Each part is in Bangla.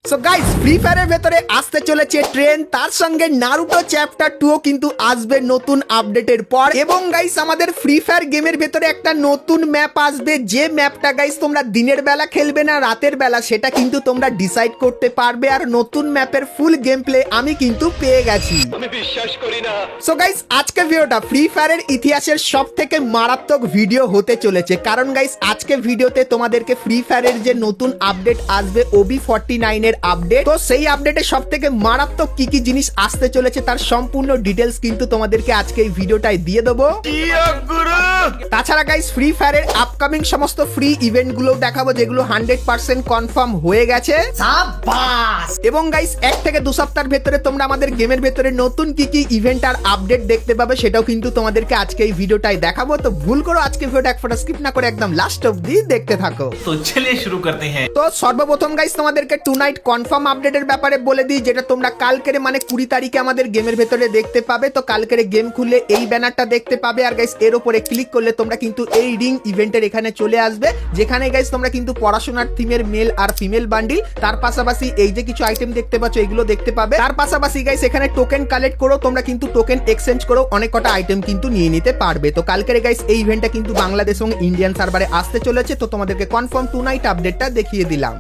সো গাইস ফ্রি ফায়ারের ভেতরে আসতে চলেছে ট্রেন, তার সঙ্গে নারুটো চ্যাপ্টার 2 কিন্তু আসবে নতুন আপডেটের পর। এবং গাইস আমাদের ফ্রি ফায়ার গেমের ভেতরে একটা নতুন ম্যাপ আসবে, যে ম্যাপটা গাইস তোমরা দিনের বেলা খেলবে না রাতের বেলা সেটা কিন্তু তোমরা ডিসাইড করতে পারবে। আর নতুন ম্যাপের ফুল গেম প্লে আমি কিন্তু পেয়ে গেছি। আমি বিশ্বাস করি না। সো গাইস আজকের ভিডিওটা ফ্রি ফায়ারের ইতিহাসের সব থেকে মারাত্মক ভিডিও হতে চলেছে, কারণ গাইস আজকে ভিডিওতে তোমাদেরকে ফ্রি ফায়ারের যে নতুন আপডেট আসবে OB49 এর আপডেট, তো সেই আপডেটে সব থেকে মারাত্মক কি কি জিনিস আসতে চলেছে তার সম্পূর্ণ ডিটেলস কিন্তু তোমাদেরকে আজকে এই ভিডিওটাই দিয়ে দেবো। তাছাড়া গাইস ফ্রি ফায়ারের আপকামিং সমস্ত ফ্রি ইভেন্ট গুলো দেখাবো যেগুলো 100% কনফার্ম হয়ে গেছে। এবং গাইস 1 থেকে 2 সপ্তাহের ভেতরে তোমরা আমাদের গেমের ভেতরে নতুন কি কি ইভেন্ট আর আপডেট দেখতে পাবে সেটাও কিন্তু তোমাদেরকে আজকে এই ভিডিওটাই দেখাবো। তো ভুল করো আজকে ভিডিওটা এক ফোঁটা স্কিপ না করে একদম লাস্ট অবধি দেখতে থাকো। तो चलिए शुरू करते हैं। তো সর্বপ্রথম গাইস তোমাদেরকে টু নাইট কনফার্ম আপডেটের ব্যাপারে বলে দিই, যেটা তোমরা কালকের মানে 20 তারিখে আমাদের গেমের ভেতরে দেখতে পাবে। তো কালকের গেম খুললে এই ব্যানারটা দেখতে পাবে, আর গাইস এর উপরে ক্লিক করলে তোমরা কিন্তু এই রিং ইভেন্টের এখানে চলে আসবে, যেখানে গাইস তোমরা কিন্তু পড়াশোনার থিমের মেল আর ফিমেল বান্ডিল, তার পাশাপাশি এই যে কিছু আইটেম দেখতে পাচ্ছ এগুলো দেখতে পাবে। তার পাশাপাশি গাইস এখানে টোকেন কালেক্ট করো, তোমরা কিন্তু টোকেন এক্সচেঞ্জ করো অনেক কটা আইটেম কিন্তু নিয়ে নিতে পারবে। তো কালকের গাইস এই ইভেন্টটা কিন্তু বাংলাদেশ এবং ইন্ডিয়ান সার্ভারে আসতে চলেছে, তো তোমাদেরকে কনফার্ম টু নাইট আপডেটটা দেখিয়ে দিলাম।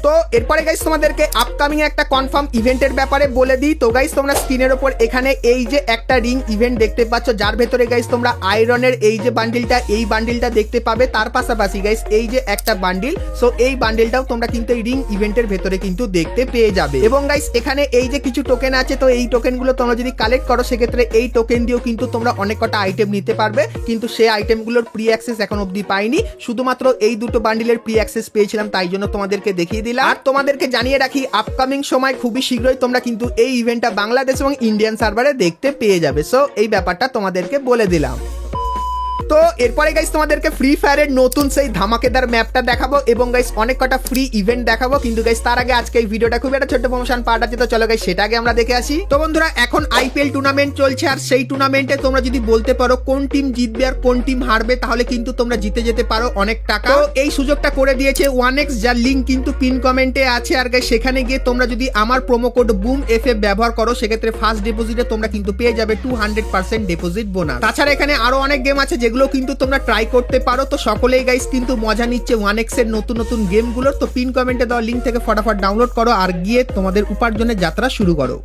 তো এরপরে গাইস তোমাদেরকে আপকামিং একটা কনফার্ম ইভেন্টের ব্যাপারে বলে দিই। তো গাইস তোমরা স্ক্রিনের উপর এখানে এই যে একটা রিং ইভেন্ট দেখতে পাচ্ছ, যার ভেতরে গাইস তোমরা আয়রনের এই যে বান্ডিলটা এই বান্ডিলটা দেখতে পাবে। তার পাশাপাশি গাইস এই যে একটা বান্ডিল, সো এই বান্ডিলটাও তোমরা কিন্তু এই রিং ইভেন্টের ভেতরে কিন্তু দেখতে পেয়ে যাবে। এবং গাইস এখানে এই যে কিছু টোকেন আছে, তো এই টোকেনগুলো তোমরা যদি কালেক্ট করো সেক্ষেত্রে এই টোকেন দিয়েও কিন্তু তোমরা অনেক কটা আইটেম নিতে পারবে, কিন্তু সেই আইটেমগুলোর প্রি অ্যাক্সেস এখন অবধি পাইনি, শুধুমাত্র এই দুটো বান্ডিলের প্রি অ্যাক্সেস পেয়েছিলাম, তাই জন্য তোমাদেরকে দেখিয়ে দিলাম। আর তোমাদেরকে জানিয়ে রাখি আপকামিং সময় খুবই শীঘ্রই তোমরা কিন্তু এই ইভেন্টটা বাংলাদেশ এবং ইন্ডিয়ান সার্ভারে দেখতে পেয়ে যাবে। সো এই ব্যাপারটা তোমাদেরকে বলে দিলাম। তো এরপরে গাইস তোমাদেরকে ফ্রি ফায়ারের নতুন সেই ধামাকেদার ম্যাপটা দেখাবো এবং গাইস অনেক কটা ফ্রি ইভেন্ট দেখাবো, কিন্তু গাইস তার আগে আজকে এই ভিডিওটা খুব একটা ছোট্ট প্রমোশন পার্ট আছে, তো চলো গাইস সেটা আগে আমরা দেখে আসি। তো বন্ধুরা এখন আইপিএল টুর্নামেন্ট চলছে, আর সেই টুর্নামেন্টে তোমরা যদি বলতে পারো কোন টিম জিতবে আর কোন টিম হারবে, তাহলে কিন্তু তোমরা জিতে যেতে পারো অনেক টাকা। তো এই সুযোগটা করে দিয়েছে 1x, যার লিঙ্ক কিন্তু পিন কমেন্টে আছে। আর গাইস সেখানে গিয়ে তোমরা যদি আমার প্রোমো কোড BOOMFF ব্যবহার করো সেক্ষেত্রে ফার্স্ট ডিপোজিটে তোমরা কিন্তু পেয়ে যাবে 200% ডিপোজিট বোনাস। তাছাড়া এখানে আরো অনেক গেম আছে যেগুলো কিন্তু তোমরা ট্রাই করতে পারো। তো সকলেই গাইস কিন্তু মজা নিচ্ছে 1x এর নতুন নতুন গেমগুলোর। তো পিন কমেন্টে দেওয়া লিঙ্ক থেকে ফটাফট ডাউনলোড করো আর গিয়ে তোমাদের উপার্জনের যাত্রা শুরু করো।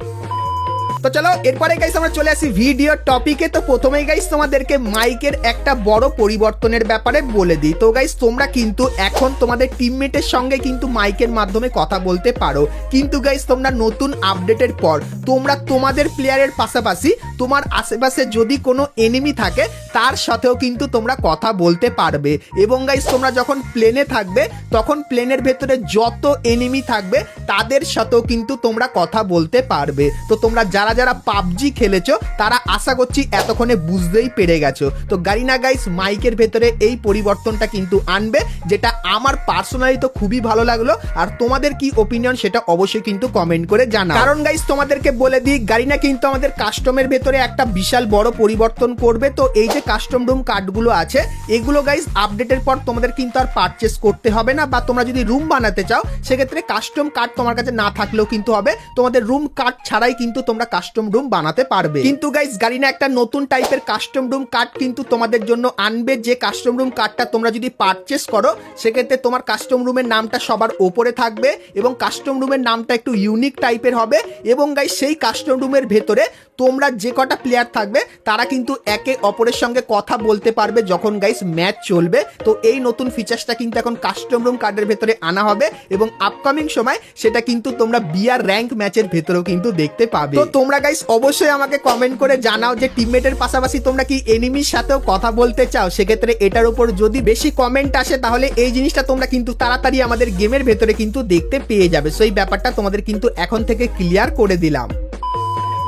তো চলো এরপরে গাইস আমরা চলে আসি ভিডিও টপিকে। তো প্রথমেই গাইস তোমাদেরকে মাইকের একটা বড় পরিবর্তনের ব্যাপারে বলে দিই। তো গাইস তোমরা কিন্তু এখন তোমাদের টিমমেটের সঙ্গে কিন্তু মাইকের মাধ্যমে কথা বলতে পারো, কিন্তু গাইস তোমরা নতুন আপডেটের পর তোমরা তোমাদের প্লেয়ারের পাশাপাশি তোমার আশেপাশে যদি কোনো এনিমি থাকে তার সাথেও কিন্তু তোমরা কথা বলতে পারবে। এবং গাইস তোমরা যখন প্লেনে থাকবে তখন প্লেনের ভেতরে যত এনিমি থাকবে তাদের সাথেও কিন্তু তোমরা কথা বলতে পারবে। তো তোমরা যারা যারা পাবজি খেলেছো তারা আশা করছি এতক্ষণে বুঝতেই পেরে গেছো। তো গারিনা গাইস মাইকের ভেতরে এই পরিবর্তনটা কিন্তু আনবে, যেটা আমার পার্সোনালি তো খুবই ভালো লাগলো। আর তোমাদের কি ওপিনিয়ন সেটা অবশ্যই কিন্তু কমেন্ট করে জানাও। কারণ গাইস তোমাদেরকে বলে দিই গারিনা কিন্তু আমাদের কাস্টমের ভেতরে একটা বিশাল বড় পরিবর্তন করবে। তো এই যে কাস্টম রুম কার্ডগুলো আছে এগুলো গাইস আপডেটের পর তোমাদের কিন্তু আর পারচেস করতে হবে না, বা তোমরা যদি রুম বানাতে চাও সেক্ষেত্রে কাস্টম কার্ড তোমার কাছে না থাকলেও কিন্তু হবে, তোমাদের রুম কার্ড ছাড়াই কিন্তু তোমরা কাস্টম রুম বানাতে পারবে। কিন্তু গাইস গারিনা একটা নতুন টাইপের কাস্টম রুম কার্ড কিন্তু তোমাদের জন্য আনবে, যে কাস্টম রুম কার্ডটা তোমরা যদি পারচেস করো সেক্ষেত্রে তোমার কাস্টম রুমের নামটা সবার ওপরে থাকবে এবং কাস্টম রুমের নামটা একটু ইউনিক টাইপের হবে। এবং গাইস সেই কাস্টম রুমের ভেতরে তোমরা যে কটা প্লেয়ার থাকবে তারা কিন্তু একে অপরের সঙ্গে কথা বলতে পারবে যখন গাইস ম্যাচ চলবে। তো এই নতুন ফিচার্সটা কিন্তু এখন কাস্টম রুম কার্ডের ভেতরে আনা হবে এবং আপকামিং সময় সেটা কিন্তু তোমরা বিআর র্যাঙ্ক ম্যাচের ভেতরেও কিন্তু দেখতে পাবে। তো তোমরা গাইস অবশ্যই আমাকে কমেন্ট করে জানাও যে টিমমেটের পাশাপাশি তোমরা কি এনিমির সাথেও কথা বলতে চাও। সেক্ষেত্রে এটার উপর যদি বেশি কমেন্ট আসে তাহলে এই জিনিসটা তোমরা কিন্তু তাড়াতাড়ি আমাদের গেমের ভেতরে কিন্তু দেখতে পেয়ে যাবে। সো এই ব্যাপারটা তোমাদের কিন্তু এখন থেকে ক্লিয়ার করে দিলাম।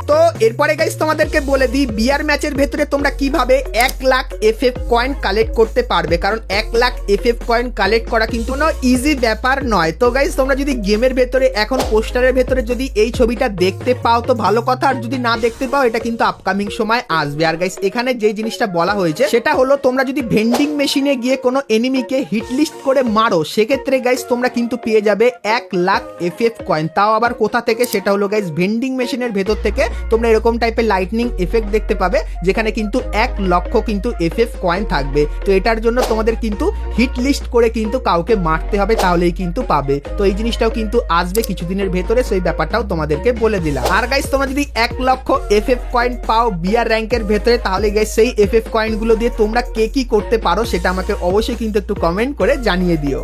তো এরপরে গাইস তোমাদেরকে বলে দিই বিয়ার ম্যাচের ভেতরে তোমরা কিভাবে 1 লাখ এফএফ কয়েন কালেক্ট করতে পারবে, কারণ 1 লাখ এফএফ কয়েন কালেক্ট করা কিন্তু কোনো ইজি ব্যাপার নয়। তো গাইস তোমরা যদি গেমের ভেতরে এখন পোস্টারের ভেতরে যদি এই ছবিটা দেখতে পাও তো ভালো কথা, আর যদি না দেখতে পাও এটা কিন্তু আপকামিং সময় আসবে। আর গাইস এখানে যে জিনিসটা বলা হয়েছে সেটা হলো তোমরা যদি ভেন্ডিং মেশিনে গিয়ে কোনো এনিমিকে হিট লিস্ট করে মারো সেক্ষেত্রে গাইস তোমরা কিন্তু পেয়ে যাবে 1 লাখ এফএফ কয়েন। তাও আবার কোথা থেকে, সেটা হলো গাইস ভেন্ডিং মেশিনের ভেতর থেকে তোমরা এরকম টাইপের লাইটনিং এফেক্ট দেখতে পাবে যেখানে কিন্তু 1 লক্ষ কিন্তু এফএফ কয়েন থাকবে। তো এটার জন্য তোমাদের কিন্তু হিট লিস্ট করে কিন্তু কাউকে মারতে হবে, তাহলেই কিন্তু পাবে। তো এই জিনিসটাও কিন্তু আসবে কিছুদিনের ভেতরে, সেই ব্যাপারটাও তোমাদেরকে বলে দিলাম। আর গাইস তোমরা যদি 1 লক্ষ এফএফ কয়েন পাও বিয়ার র্যাঙ্কের ভেতরে তাহলে গাইস সেই এফএফ কয়েন গুলো দিয়ে তোমরা কে কি করতে পারো সেটা আমাকে অবশ্যই কিন্তু একটু কমেন্ট করে জানিয়ে দিও।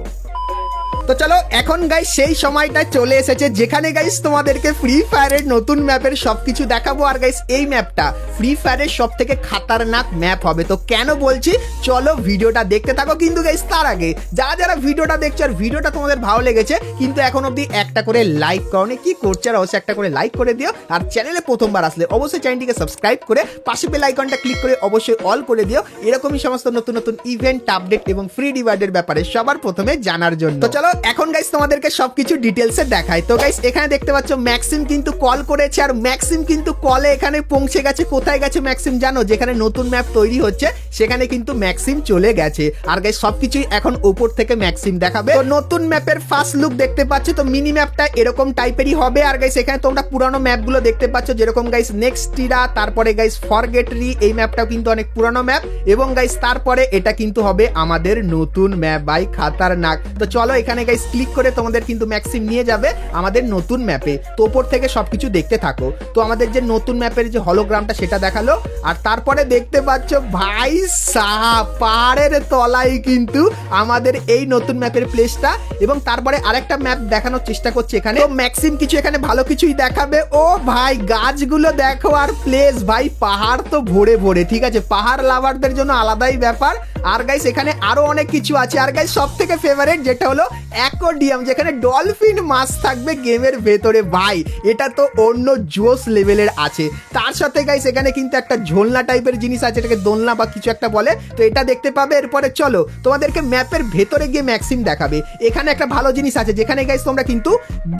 তো চলো এখন গাইস সেই সময়টা চলে এসেছে যেখানে গাইস তোমাদেরকে ফ্রি ফায়ারের নতুন ম্যাপের সবকিছু দেখাবো। আর গাইস এই ম্যাপটা ফ্রি ফায়ারের সব থেকে খাতারনাক ম্যাপ হবে। তো কেন বলছি, চলো ভিডিওটা দেখতে থাকো। কিন্তু গাইস তার আগে যারা যারা ভিডিওটা দেখছো আর ভিডিওটা তোমাদের ভালো লেগেছে কিন্তু এখন অবধি একটা করে লাইক করনি, কি করছে আর অবশ্যই একটা করে লাইক করে দিও। আর চ্যানেলে প্রথমবার আসলে অবশ্যই চ্যানেলটিকে সাবস্ক্রাইব করে পাশে বেল আইকনটা ক্লিক করে অবশ্যই অল করে দিও, এরকমই সমস্ত নতুন নতুন ইভেন্ট আপডেট এবং ফ্রি রিওয়ার্ডের ব্যাপারে সবার প্রথমে জানার জন্য। তো চলো এখন গাইস তোমাদেরকে সবকিছু ডিটেলসে দেখাই। তো গাইস এখানে দেখতে পাচ্ছ ম্যাক্সিম কিন্তু কল করেছে, আর ম্যাক্সিম কিন্তু কলে এখানে পৌঁছে গেছে। কোথায় গেছে ম্যাক্সিম জানো? যেখানে নতুন ম্যাপ তৈরি হচ্ছে সেখানে কিন্তু ম্যাক্সিম চলে গেছে। আর গাইস সবকিছুই এখন উপর থেকে ম্যাক্সিম দেখাবে। তো নতুন ম্যাপের ফার্স্ট লুক দেখতে পাচ্ছ, তো মিনি ম্যাপটা এরকম টাইপেরই হবে। আর গাইস এখানে তোমরা পুরানো ম্যাপগুলো দেখতে পাচ্ছ, যেরকম গাইস নেক্সট টিরা, তারপরে গাইস ফরগেটরি, এই ম্যাপটাও কিন্তু অনেক পুরানো ম্যাপ। এবং গাইস তারপরে এটা কিন্তু হবে আমাদের নতুন ম্যাপ, বাই খাতারনাক। তো চলো এখানে গাইস ক্লিক করে তোমাদের কিন্তু ম্যাক্সিম নিয়ে যাবে আমাদের নতুন ম্যাপে। তো ওপর থেকে সবকিছু দেখতে থাকো। তো আমাদের যে নতুন ম্যাপের যে হলোগ্রামটা সেটা দেখালো, আর তারপরে দেখতে পাচ্ছ ভাই সাহাব পাহাড়ের তলায় কিন্তু আমাদের এই নতুন ম্যাপের প্লেসটা। এবং তারপরে আরেকটা ম্যাপ দেখানোর চেষ্টা করছে এখানে। তো ম্যাক্সিম কিছু এখানে ভালো কিছুই দেখাবে। ও ভাই গাছগুলো দেখো আর প্লেস, ভাই পাহাড় তো ভরে ভরে, ঠিক আছে, পাহাড় লাভারদের জন্য আলাদাই ব্যাপার। আর গাইস এখানে আরো অনেক কিছু আছে। আর গাইস সব থেকে ফেভারিট যেটা হলো অ্যাকোয়ারিয়াম, যেখানে ডলফিন মাছ থাকবে গেমের ভেতরে। ভাই এটা তো অন্য জোস লেভেলের আছে। তার সাথে গাইস এখানে কিন্তু একটা ঝোলনা টাইপের জিনিস আছে, এটাকে দোলনা বা কিছু একটা বলে, তো এটা দেখতে পাবে। এরপরে চলো তোমাদেরকে ম্যাপের ভেতরে গিয়ে ম্যাক্সিম দেখাবে। এখানে একটা ভালো জিনিস আছে যেখানে গাইস তোমরা কিন্তু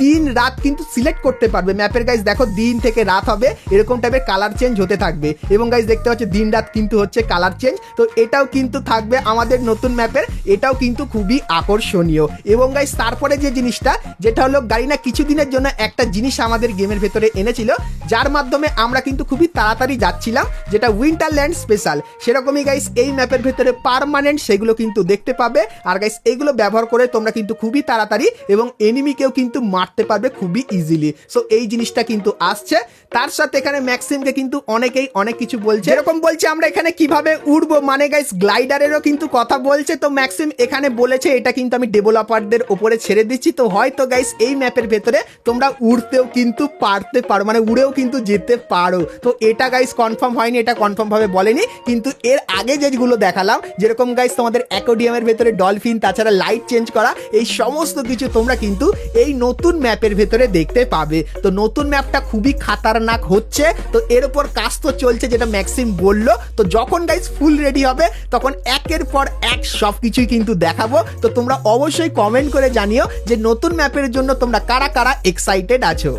দিন রাত কিন্তু সিলেক্ট করতে পারবে ম্যাপের। গাইস দেখো দিন থেকে রাত হবে এরকম টাইপের কালার চেঞ্জ হতে থাকবে। এবং গাইস দেখতে পাচ্ছ দিন রাত কিন্তু হচ্ছে কালার চেঞ্জ। তো এটাও কিন্তু থাকবে আমাদের নতুন ম্যাপের, এটাও কিন্তু খুবই আকর্ষণীয়। এবং গাইস তারপরে যে জিনিসটা যেটা হলো গারিনা কিছুদিনের জন্য একটা জিনিস আমাদের গেমের ভেতরে এনেছিল, যার মাধ্যমে আমরা কিন্তু খুবই তাড়াতাড়ি যাচ্ছিলাম, যেটা উইন্টারল্যান্ড স্পেশাল। সেরকমই গাইস এই ম্যাপের ভেতরে পার্মানেন্ট সেগুলো কিন্তু দেখতে পাবে। আর গাইস এইগুলো ব্যবহার করে তোমরা কিন্তু খুবই তাড়াতাড়ি এবং এনিমিকেও কিন্তু মারতে পারবে খুবই ইজিলি। সো এই জিনিসটা কিন্তু আসছে। তার সাথে এখানে ম্যাক্সিমকে কিন্তু অনেকেই অনেক কিছু বলছে, এরকম বলছে আমরা এখানে কিভাবে উড়বো, মানে গাইস গ্লাইডারেরও কিন্তু কথা বলছে। তো ম্যাক্সিম এখানে বলেছে এটা কিন্তু আমি ডেভেলপারদের উপরে ছেড়ে দিচ্ছি। তো হয়তো গাইস এই ম্যাপের ভেতরে তোমরা উড়তেও কিন্তু পারতে পারো, মানে উড়েও কিন্তু যেতে পারো। তো এটা গাইস কনফার্ম হয়নি, এটা কনফার্ম ভাবে বলেনি। কিন্তু এর আগে যেগুলো দেখালাম, যেরকম গাইস তোমাদের অ্যাকোয়ারিয়ামের ভেতরে ডলফিন, তাছাড়া লাইট চেঞ্জ করা, এই সমস্ত কিছু তোমরা কিন্তু এই নতুন ম্যাপের ভেতরে দেখতে পাবে। তো নতুন ম্যাপটা খুবই খাতারনাক হচ্ছে। তো এর উপর কাজ তো চলছে, যেটা ম্যাক্সিম বললো। তো যখন গাইস ফুল রেডি হবে তখন একের পর এক সবকিছুই কিন্তু দেখাবো। তো তোমরা অবশ্যই কমেন্ট করে জানিও যে নতুন ম্যাপের জন্য তোমরা কারা কারা এক্সাইটেড আছো।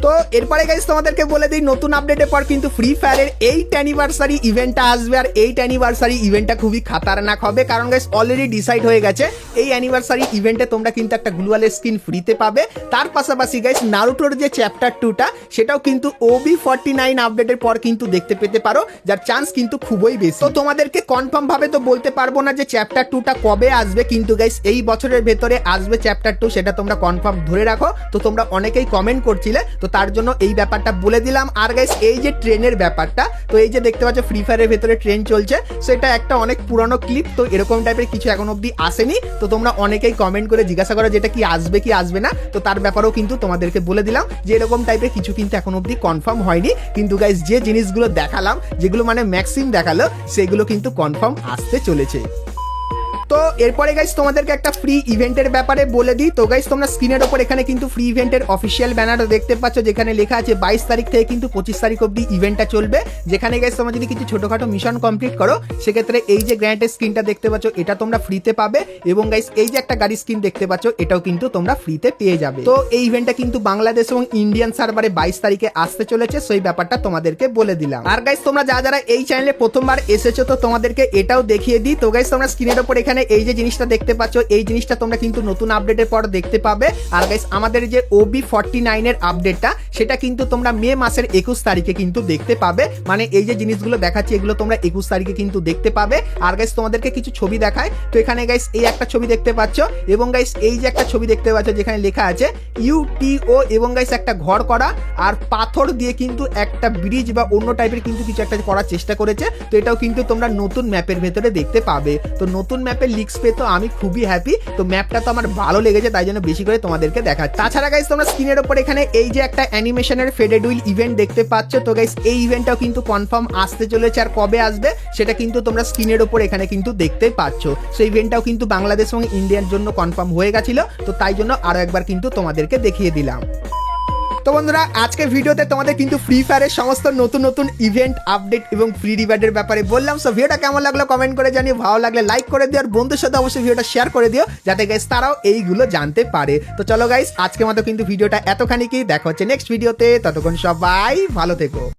তো এরপরে গাইস তোমাদেরকে বলে দিই নতুন আপডেটের পর কিন্তু ফ্রি ফায়ারের 8th অ্যানিভার্সারি ইভেন্টটা আসবে। আর 8th অ্যানিভার্সারি ইভেন্টটা খুবই খাতারনাক হবে, কারণ গাইস অলরেডি ডিসাইড হয়ে গেছে এই অ্যানিভার্সারি ইভেন্টে তোমরা কিন্তু একটা গ্লুয়াল স্কিন ফ্রিতে পাবে। তার পাশাপাশি গাইস নারুটোর যে চ্যাপ্টার 2টা সেটাও কিন্তু OB49 আপডেটের পর কিন্তু দেখতে পেতে পারো, যার চান্স কিন্তু খুবই বেশি। তো তোমাদেরকে কনফার্ম ভাবে তো বলতে পারবো না যে চ্যাপ্টার 2টা কবে আসবে, কিন্তু গাইস এই বছরের ভেতরে আসবে চ্যাপ্টার 2, সেটা তোমরা কনফার্ম ধরে রাখো। তো তোমরা অনেকেই কমেন্ট করছিলে, তো তার জন্য এই ব্যাপারটা বলে দিলাম। আর গাইস এই যে ট্রেনের ব্যাপারটা, তো এই যে দেখতে পাচ্ছ ফ্রি ফায়ারের ভেতরে ট্রেন চলছে, সেটা একটা অনেক পুরানো ক্লিপ। তো এরকম টাইপের কিছু এখন অবধি আসেনি। তো তোমরা অনেকেই কমেন্ট করে জিজ্ঞাসা করো যেটা কি আসবে কি আসবে না। তো তার ব্যাপারেও কিন্তু তোমাদেরকে বলে দিলাম যে এরকম টাইপের কিছু কিন্তু এখন অবধি কনফার্ম হয়নি। কিন্তু গাইস যে জিনিসগুলো দেখালাম, যেগুলো মানে ম্যাক্সিম দেখালো, সেগুলো কিন্তু কনফার্ম আসতে চলেছে। তো এরপরে গাইস তোমাদেরকে একটা ফ্রি ইভেন্টের ব্যাপারে বলে দিই। তো গাইস তোমরা স্ক্রিনের ওপর এখানে কিন্তু ফ্রি ইভেন্টের অফিসিয়াল ব্যানার দেখতে পাচ্ছ, যেখানে লেখা আছে 22 তারিখ থেকে কিন্তু 25 তারিখ অব্দি ইভেন্টটা চলবে, যেখানে গাইস তোমরা যদি কিছু ছোটখাটো মিশন কমপ্লিট করো সেক্ষেত্রে এই যে গ্র্যান্ডের স্ক্রিনটা দেখতে পাচ্ছ এটা তোমরা ফ্রিতে পাবে, এবং গাইস এই যে একটা গাড়ি স্ক্রিন দেখতে পাচ্ছ এটাও কিন্তু তোমরা ফ্রিতে পেয়ে যাবে। তো এই ইভেন্টটা কিন্তু বাংলাদেশ এবং ইন্ডিয়ান সার্ভারে 22 তারিখে আসতে চলেছে, সেই ব্যাপারটা তোমাদেরকে বলে দিলাম। আর গাইস তোমরা যারা এই চ্যানেলে প্রথমবার এসেছো তো তোমাদেরকে এটাও দেখিয়ে দিই। তো গাইস তোমরা স্ক্রিনের ওপর এখানে এই যে জিনিসটা দেখতে পাচ্ছ এই জিনিসটা তোমরা কিন্তু নতুন আপডেটের পর দেখতে পাবে। আর গাইস আমাদের যে OB49 এর আপডেটটা সেটা কিন্তু তোমরা মে মাসের 21 তারিখে কিন্তু দেখতে পাবে, মানে এই যে জিনিসগুলো দেখাচ্ছি এগুলো তোমরা 21 তারিখে কিন্তু দেখতে পাবে। আর গাইস তোমাদেরকে কিছু ছবি দেখায়, তো এখানে গাইস এই একটা ছবি দেখতে পাচ্ছ, এবং গাইস এই যে একটা ছবি দেখতে পাচ্ছ যেখানে লেখা আছে UTO, এবং গাইস একটা ঘর করা আর পাথর দিয়ে কিন্তু একটা ব্রিজ বা অন্য টাইপের কিন্তু কিছু একটা করার চেষ্টা করেছে। তো এটাও কিন্তু তোমরা নতুন ম্যাপের ভেতরে দেখতে পাবে। তো নতুন ম্যাপের লিক্স পেয়ে তো আমি খুবই হ্যাপি, তো ম্যাপটা তো আমার ভালো লেগেছে তাই জন্য বেশি করে তোমাদেরকে দেখাচ্ছি। তাছাড়া গাইস তোমরা স্ক্রিনের ওপর এখানে এই যে একটা অ্যানিমেশনের ফেডেড হুইল ইভেন্ট দেখতে পাচ্ছ, তো গাইস এই ইভেন্টটাও কিন্তু কনফার্ম আসতে চলেছে, আর কবে আসবে সেটা কিন্তু তোমরা স্ক্রিনের ওপর এখানে কিন্তু দেখতে পাচ্ছ। সেই ইভেন্টটাও কিন্তু বাংলাদেশ এবং ইন্ডিয়ার জন্য কনফার্ম হয়ে গেছিল, তো তাই জন্য আরো একবার কিন্তু তোমাদেরকে দেখিয়ে দিলাম। তো বন্ধুরা আজকের ভিডিওতে তোমাদের কিন্তু ফ্রি ফায়ারের সমস্ত নতুন নতুন ইভেন্ট আপডেট এবং ফ্রি রিওয়ার্ডের ব্যাপারে বললাম। সো ভিডিওটা কেমন লাগলো কমেন্ট করে জানিও, ভালো লাগলে লাইক করে দিও, আর বন্ধুদের সাথে অবশ্যই ভিডিওটা শেয়ার করে দিও যাতে গাইস তারাও এইগুলো জানতে পারে। তো চলো গাইস আজকের মতো কিন্তু ভিডিওটা এতখানি কি, দেখা হচ্ছে নেক্সট ভিডিওতে, ততক্ষণ সবাই ভালো থেকো।